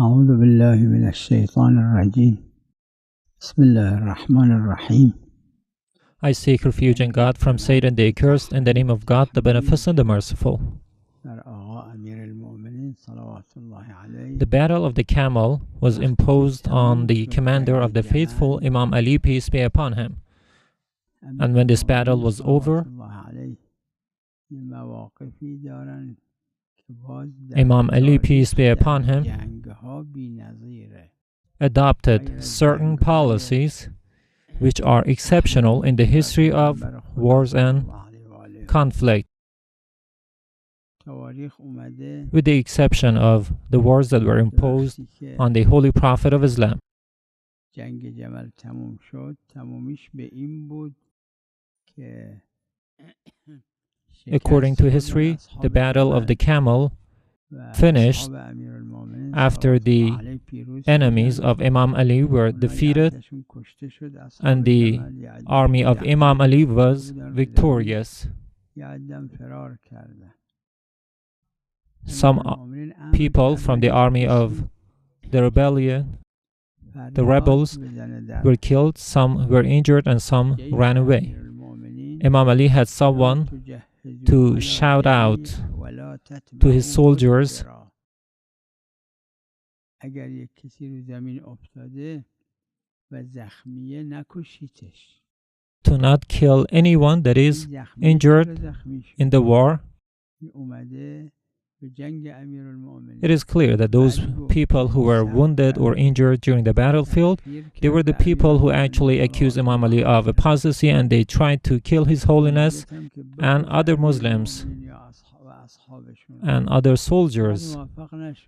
أعوذ بالله من الشيطان الرجيم بسم الله الرحمن الرحيم. I seek refuge in God from Satan the accursed, in the name of God, the Beneficent, the Merciful. The battle of the camel was imposed on the commander of the faithful, Imam Ali, peace be upon him. And when this battle was over, Imam Ali, peace be upon him, adopted certain policies which are exceptional in the history of wars and conflict, with the exception of the wars that were imposed on the Holy Prophet of Islam. According to history, the Battle of the Camel finished after the enemies of Imam Ali were defeated and the army of Imam Ali was victorious. Some people from the army of the rebellion, the rebels, were killed, some were injured, and some ran away. Imam Ali had someone to shout out to his soldiers, to not kill anyone that is injured in the war. It is clear that those people who were wounded or injured during the battlefield, they were the people who actually accused Imam Ali of apostasy, and they tried to kill His Holiness and other Muslims and other soldiers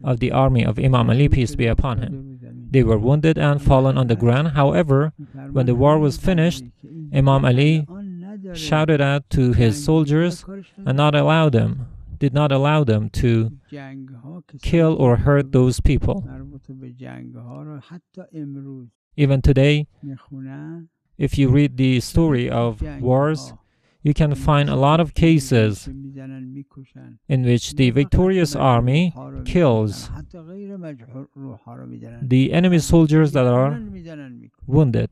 of the army of Imam Ali, peace be upon him. They were wounded and fallen on the ground. However, when the war was finished, Imam Ali shouted out to his soldiers and did not allow them to kill or hurt those people. Even today, if you read the story of wars, you can find a lot of cases in which the victorious army kills the enemy soldiers that are wounded.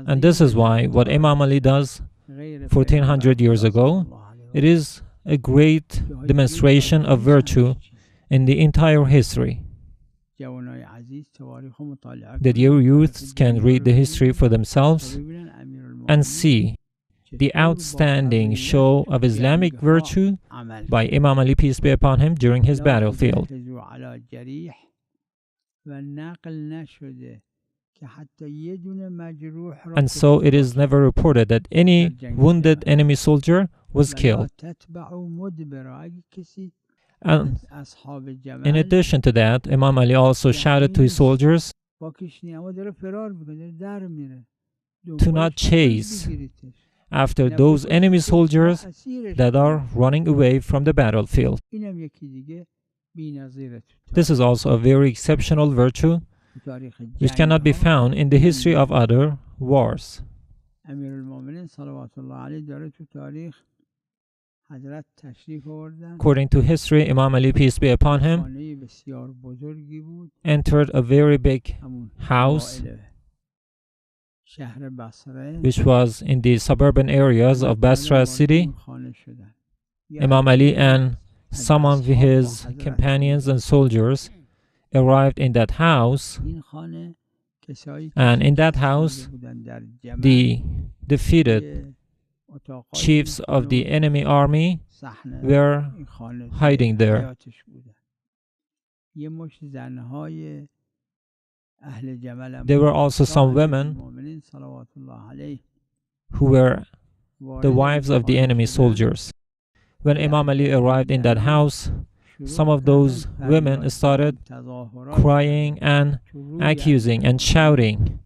And this is why what Imam Ali does 1400 years ago, it is a great demonstration of virtue in the entire history. That your youths can read the history for themselves and see the outstanding show of Islamic virtue by Imam Ali, peace be upon him, during his battlefield. And so it is never reported that any wounded enemy soldier was killed. And in addition to that, Imam Ali also shouted to his soldiers to not chase after those enemy soldiers that are running away from the battlefield. This is also a very exceptional virtue which cannot be found in the history of other wars. According to history, Imam Ali, peace be upon him, entered a very big house which was in the suburban areas of Basra city. Imam Ali and some of his companions and soldiers arrived in that house, and in that house the defeated chiefs of the enemy army were hiding there. There were also some women who were the wives of the enemy soldiers. When Imam Ali arrived in that house, some of those women started crying and accusing and shouting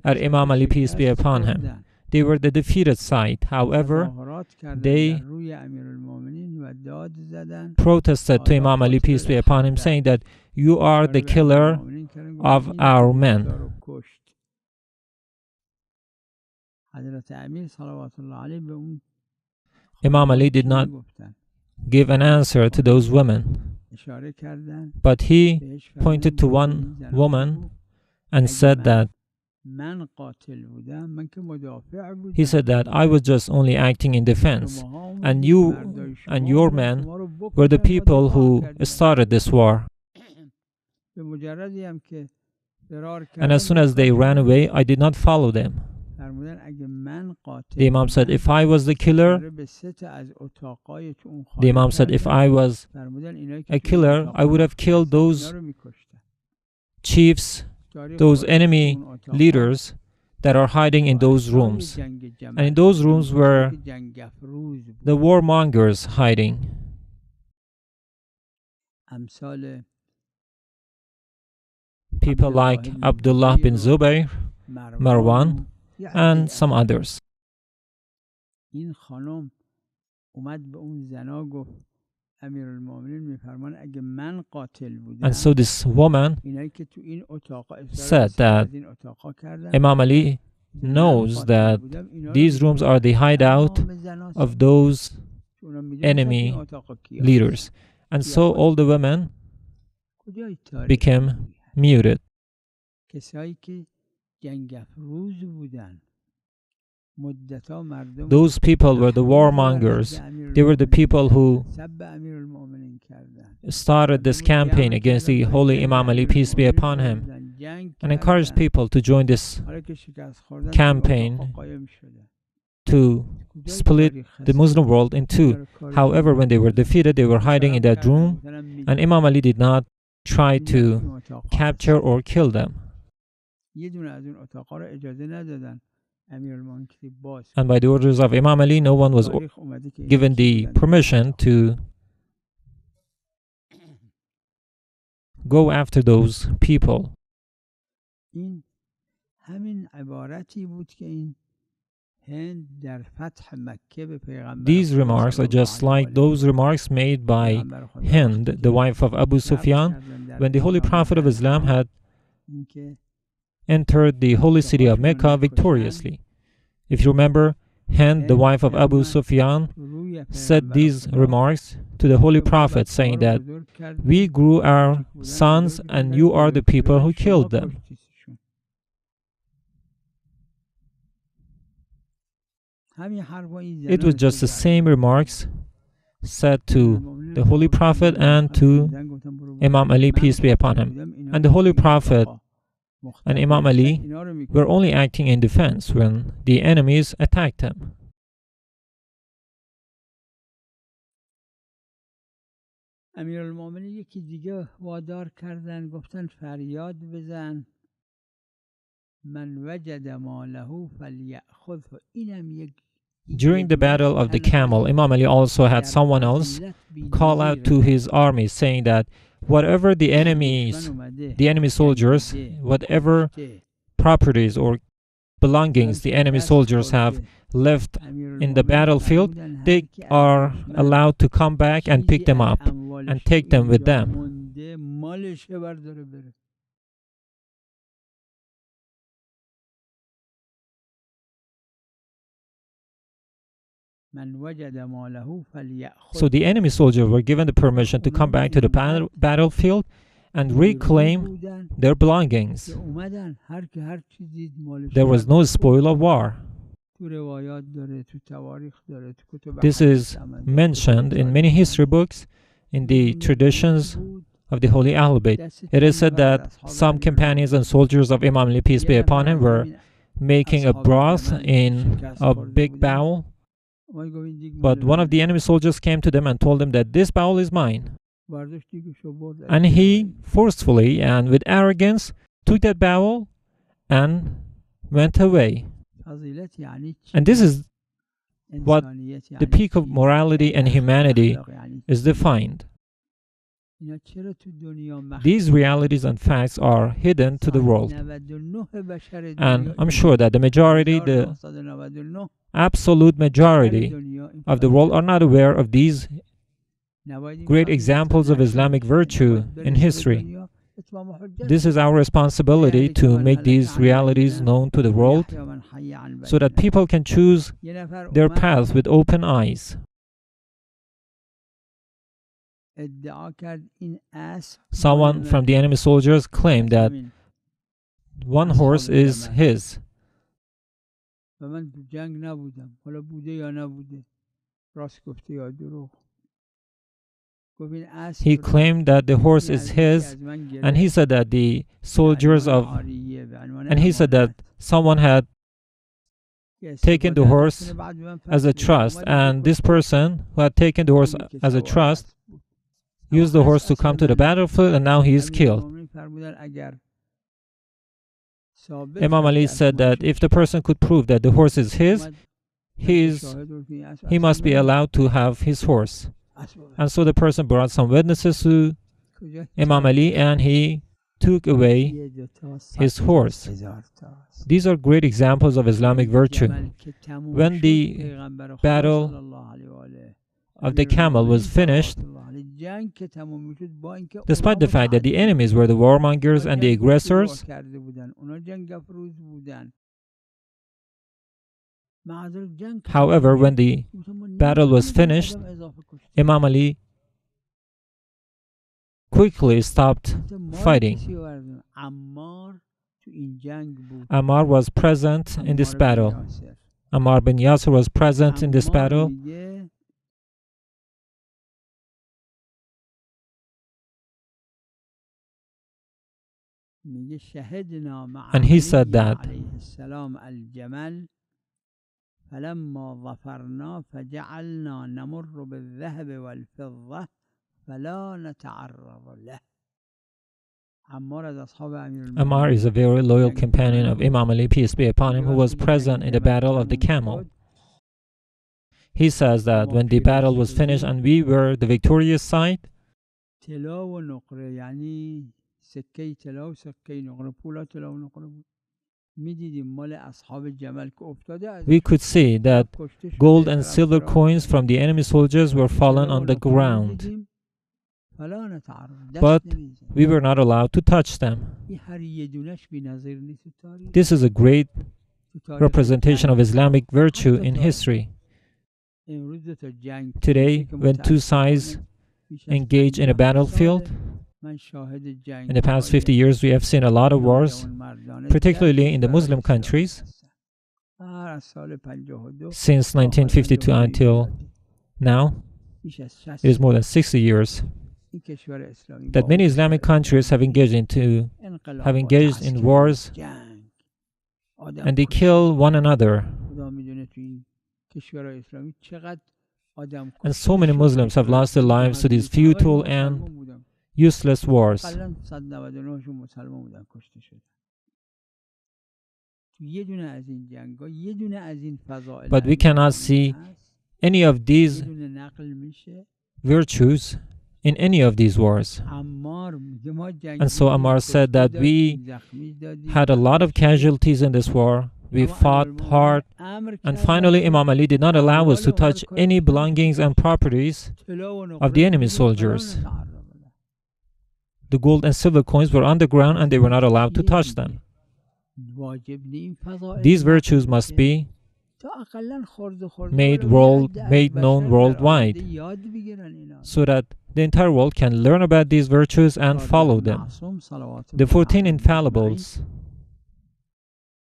at Imam Ali, peace be upon him. They were the defeated side. However, they protested to Imam Ali, peace be upon him, saying that you are the killer of our men. Imam Ali did not give an answer to those women, but he pointed to one woman and said that I was just only acting in defense, and you and your men were the people who started this war. And as soon as they ran away, I did not follow them. The Imam said, if I was the killer, I would have killed those chiefs, those enemy leaders that are hiding in those rooms. And in those rooms were the warmongers hiding. People like Abdullah bin Zubayr, Marwan, and some others. And so this woman said that Imam Ali knows that these rooms are the hideout of those enemy leaders. And so all the women became muted. Those people were the warmongers. They were the people who started this campaign against the holy Imam Ali, peace be upon him, and encouraged people to join this campaign to split the Muslim world in two. However, when they were defeated, they were hiding in that room, and Imam Ali did not try to capture or kill them. And by the orders of Imam Ali, no one was given the permission to go after those people. These remarks are just like those remarks made by Hind, the wife of Abu Sufyan, when the Holy Prophet of Islam had entered the holy city of Mecca victoriously. If you remember, Hind, the wife of Abu Sufyan, said these remarks to the Holy Prophet, saying that we grew our sons and you are the people who killed them. It was just the same remarks said to the Holy Prophet and to Imam Ali, peace be upon him. And the Holy Prophet and Imam Ali were only acting in defense when the enemies attacked him. During the battle of the Camel, Imam Ali also had someone else call out to his army, saying that whatever the enemy soldiers, whatever properties or belongings the enemy soldiers have left in the battlefield, they are allowed to come back and pick them up and take them with them. So the enemy soldiers were given the permission to come back to the battlefield and reclaim their belongings. There was no spoil of war. This is mentioned in many history books, in the traditions of the Holy Ahl Bayt. It is said that some companions and soldiers of Imam Ali, peace be upon him, were making a broth in a big bowl. But one of the enemy soldiers came to them and told them that this bowl is mine. And he forcefully and with arrogance took that bowl and went away. And this is what the peak of morality and humanity is defined. These realities and facts are hidden to the world. And I'm sure that the absolute majority of the world are not aware of these great examples of Islamic virtue in history. This is our responsibility to make these realities known to the world so that people can choose their path with open eyes. Someone from the enemy soldiers claimed that one horse is his. He claimed that the horse is his, and he said that someone had taken the horse as a trust, and this person who had taken the horse as a trust used the horse to come to the battlefield, and now he is killed. Imam Ali said that if the person could prove that the horse is his, he must be allowed to have his horse. And so the person brought some witnesses to Imam Ali, and he took away his horse. These are great examples of Islamic virtue. When the battle of the camel was finished, despite the fact that the enemies were the warmongers and the aggressors, however, when the battle was finished, Imam Ali quickly stopped fighting. Ammar was present in this battle. Ammar bin Yasir was present in this battle. And he said that Ammar is a very loyal companion of Imam Ali, peace be upon him, who was present in the battle of the camel. He says that when the battle was finished and we were the victorious side, we could see that gold and silver coins from the enemy soldiers were fallen on the ground, but we were not allowed to touch them. This is a great representation of Islamic virtue in history. Today, when two sides engage in a battlefield, in the past 50 years, we have seen a lot of wars, particularly in the Muslim countries. Since 1952 until now, it is more than 60 years that many Islamic countries have engaged in wars, and they kill one another. And so many Muslims have lost their lives to these futile and useless wars. But we cannot see any of these virtues in any of these wars. And so Ammar said that we had a lot of casualties in this war. We fought hard, and finally Imam Ali did not allow us to touch any belongings and properties of the enemy soldiers. The gold and silver coins were on the ground and they were not allowed to touch them. These virtues must be made known worldwide, so that the entire world can learn about these virtues and follow them. The 14 infallibles,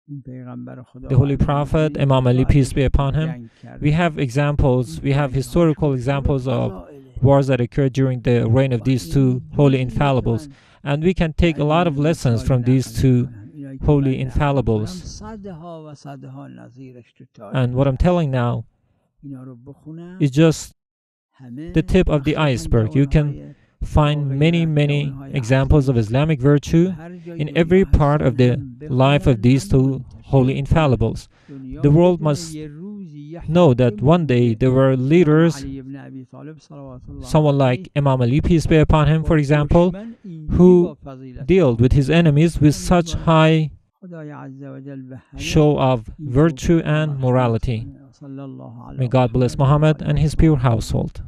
the Holy Prophet, Imam Ali, peace be upon him, we have historical examples of wars that occurred during the reign of these two holy infallibles, and we can take a lot of lessons from these two holy infallibles. And what I'm telling now is just the tip of the iceberg. You can find many examples of Islamic virtue in every part of the life of these two holy infallibles. The world must know that one day there were leaders, someone like Imam Ali, peace be upon him, for example, who dealt with his enemies with such high show of virtue and morality. May God bless Muhammad and his pure household.